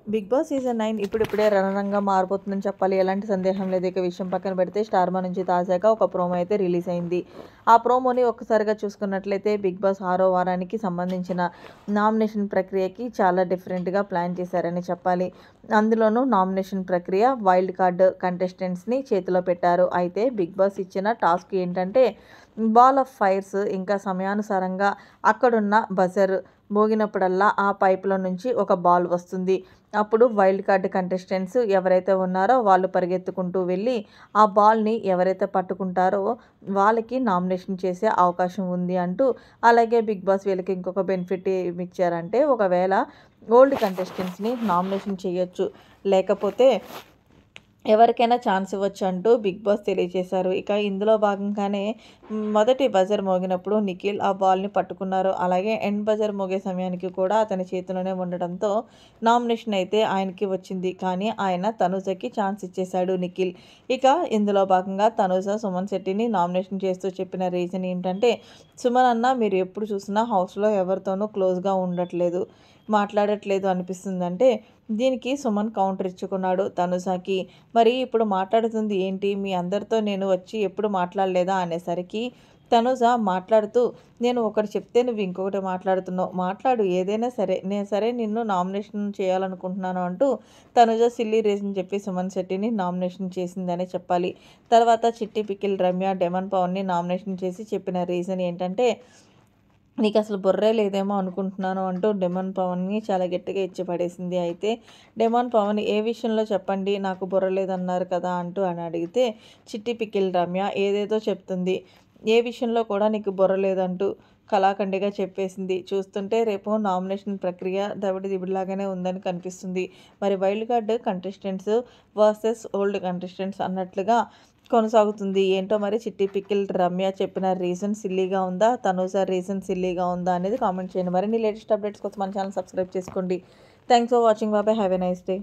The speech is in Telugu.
బిగ్ బాస్ సీజన్ 9 ఇప్పుడిప్పుడే రణరంగా మారిపోతుందని చెప్పాలి. ఎలాంటి సందేహం లేదు. ఇక విషయం పక్కన పెడితే స్టార్మా నుంచి తాజాగా ఒక ప్రోమో అయితే రిలీజ్ అయింది. ఆ ప్రోమోని ఒక్కసారిగా చూసుకున్నట్లయితే బిగ్ బాస్ 6వ వారానికి సంబంధించిన నామినేషన్ ప్రక్రియకి చాలా డిఫరెంట్‌గా ప్లాన్ చేశారని చెప్పాలి. అందులోనూ నామినేషన్ ప్రక్రియ వైల్డ్ కార్డ్ కంటెస్టెంట్స్‌ని చేతిలో పెట్టారు. అయితే బిగ్ బాస్ ఇచ్చిన టాస్క్ ఏంటంటే బాల్ ఆఫ్ ఫైర్స్ ఇంకా సమయానుసారంగా అక్కడున్న బజర్ మోగినప్పుడల్లా ఆ పైప్‌లో నుంచి ఒక బాల్ వస్తుంది. అప్పుడు వైల్డ్ కార్డ్ కంటెస్టెంట్స్ ఎవరైతే ఉన్నారో వాళ్ళు పరిగెత్తుకుంటూ వెళ్ళి ఆ బాల్‌ని ఎవరైతే పట్టుకుంటారో వాళ్ళకి నామినేషన్ చేసే అవకాశం ఉంది అంటూ, అలాగే బిగ్ బాస్ వీళ్ళకి ఇంకొక బెనిఫిట్ ఏమిచ్చారంటే ఒకవేళ ఓల్డ్ కంటెస్టెంట్స్‌ని నామినేషన్ చేయొచ్చు. లేకపోతే ఎవరికైనా ఛాన్స్ ఇవ్వచ్చు అంటూ బిగ్ బాస్ తెలియజేశారు. ఇక ఇందులో భాగంగానే మొదటి బజర్ మోగినప్పుడు నిఖిల్ ఆ బాల్‌ని పట్టుకున్నారు. అలాగే ఎండ్ బజర్ మోగే సమయానికి కూడా అతని చేతిలోనే ఉండడంతో నామినేషన్ అయితే ఆయనకి వచ్చింది. కానీ ఆయన తనూజకి ఛాన్స్ ఇచ్చేశాడు నిఖిల్. ఇక ఇందులో భాగంగా తనూజ సుమన్ శెట్టిని నామినేషన్ చేస్తూ చెప్పిన రీజన్ ఏంటంటే, సుమన్ అన్న మీరు ఎప్పుడు చూసినా హౌస్‌లో ఎవరితోనూ క్లోజ్‌గా ఉండట్లేదు, మాట్లాడట్లేదు అనిపిస్తుందంటే దీనికి సుమన్ కౌంటర్ ఇచ్చుకున్నాడు తనుజకి. మరి ఇప్పుడు మాట్లాడుతుంది ఏంటి? మీ అందరితో నేను వచ్చి ఎప్పుడు మాట్లాడలేదా అనేసరికి తనుజ మాట్లాడుతూ నేను ఒకటి చెప్తే నువ్వు ఇంకొకటి మాట్లాడుతున్నావు. మాట్లాడు ఏదైనా సరే. నేను సరే నిన్ను నామినేషన్ చేయాలనుకుంటున్నాను అంటూ తనుజ సిల్లీ రీజన్ చెప్పి సుమన్ శెట్టిని నామినేషన్ చేసిందనే చెప్పాలి. తర్వాత చిట్టి పికిల్ రమ్య, డెమన్ పవన్‌ని నామినేషన్ చేసి చెప్పిన రీజన్ ఏంటంటే నీకసలు బుర్రే లేదేమో అనుకుంటున్నాను అంటూ డెమన్ పవన్‌ని చాలా గట్టిగా ఇచ్చి పడేసింది. అయితే డెమన్ పవన్ ఏ విషయంలో చెప్పండి నాకు బుర్ర లేదన్నారు కదా అని అడిగితే చిట్టి పికిల్ రమ్య ఏదేదో చెప్తుంది. ఏ విషయంలో కూడా నీకు బుర్ర లేదంటూ కళాఖండిగా చెప్పేసింది. చూస్తుంటే రేపు నామినేషన్ ప్రక్రియ దబిడి దిబిడిలాగానే ఉందని కనిపిస్తుంది. మరి wild card contestants versus old contestants అన్నట్లుగా కొనసాగుతుంది. ఏంటో మరి చిట్టి పికిల్ రమ్య చెప్పిన రీజన్ సిల్లీగా ఉందా? తనూజ రీజన్ సిల్లీగా ఉందా? అనేది కామెంట్ చేయండి. మరిన్ని లేటెస్ట్ అప్డేట్స్ కోసం మన ఛానల్ సబ్స్క్రైబ్ చేసుకోండి. Thanks for watching. Bye. Have a nice day.